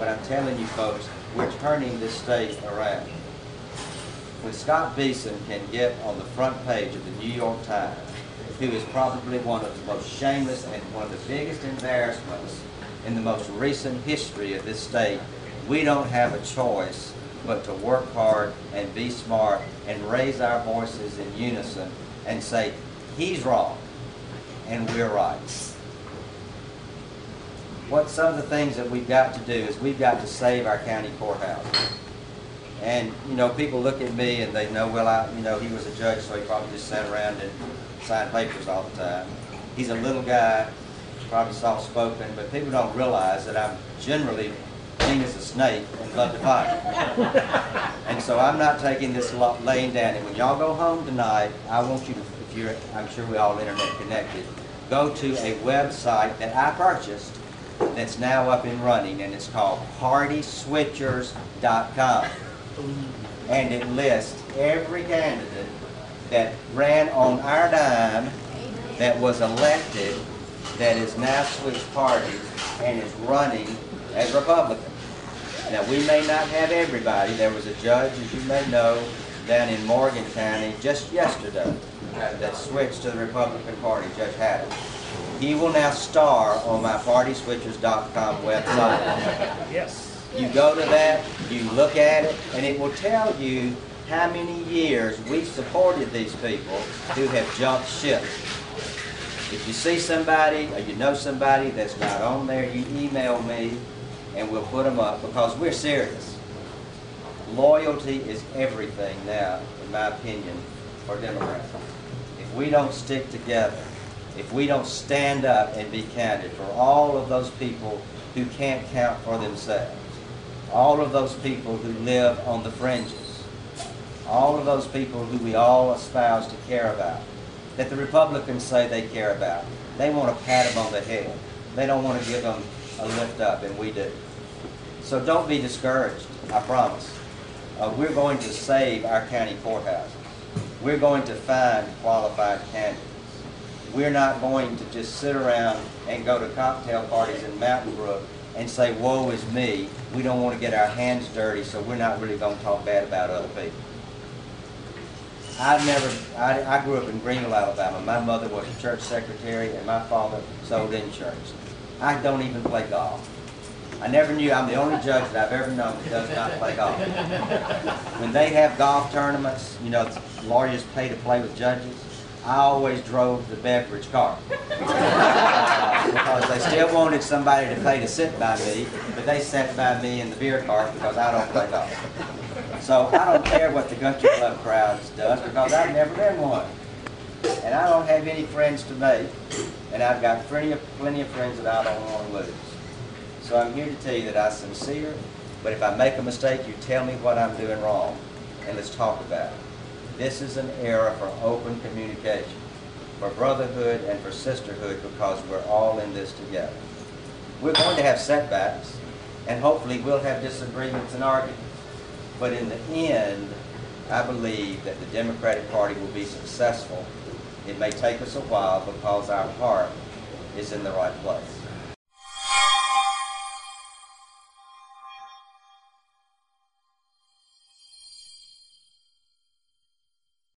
But I'm telling you folks, we're turning this state around. When Scott Beeson can get on the front page of the New York Times, who is probably one of the most shameless and one of the biggest embarrassments in the most recent history of this state, we don't have a choice but to work hard and be smart and raise our voices in unison and say, he's wrong and we're right. What some of the things that we've got to do is we've got to save our county courthouse. And, you know, people look at me and they know, well, he was a judge, so he probably just sat around and signed papers all the time. He's a little guy, probably soft-spoken, but people don't realize that I'm generally mean as a snake and love to fight. And so I'm not taking this laying down. And when y'all go home tonight, I want you to, I'm sure we're all internet connected, go to a website that I purchased that's now up and running, and it's called PartySwitchers.com. And it lists every candidate that ran on our dime, that was elected, that is now switched parties and is running as Republican. Now, we may not have everybody. There was a judge, as you may know, down in Morgan County just yesterday that switched to the Republican Party, Judge Haddon. He will now star on my PartySwitchers.com website. Yes. You go to that, you look at it, and it will tell you how many years we've supported these people who have jumped ship. If you see somebody or you know somebody that's not on there, you email me and we'll put them up, because we're serious. Loyalty is everything now, in my opinion, for Democrats. If we don't stick together, if we don't stand up and be counted for all of those people who can't count for themselves, all of those people who live on the fringes, all of those people who we all espouse to care about, that the Republicans say they care about, they want to pat them on the head. They don't want to give them a lift up, and we do. So don't be discouraged, I promise. We're going to save our county courthouses. We're going to find qualified candidates. We're not going to just sit around and go to cocktail parties in Mountain Brook and say, woe is me. We don't want to get our hands dirty, so we're not really going to talk bad about other people. I grew up in Greenville, Alabama. My mother was a church secretary and my father sold insurance. I don't even play golf. I never knew, I'm the only judge that I've ever known that does not play golf. When they have golf tournaments, you know, lawyers pay to play with judges, I always drove the beverage cart. Because they still wanted somebody to pay to sit by me, but they sat by me in the beer cart because I don't play golf. So I don't care what the country club crowds does, because I've never been one. And I don't have any friends to make, and I've got plenty of friends that I don't want to lose. So I'm here to tell you that I'm sincere, but if I make a mistake, you tell me what I'm doing wrong, and let's talk about it. This is an era for open communication, for brotherhood and for sisterhood, because we're all in this together. We're going to have setbacks, and hopefully we'll have disagreements and arguments. But in the end, I believe that the Democratic Party will be successful. It may take us a while because our heart is in the right place.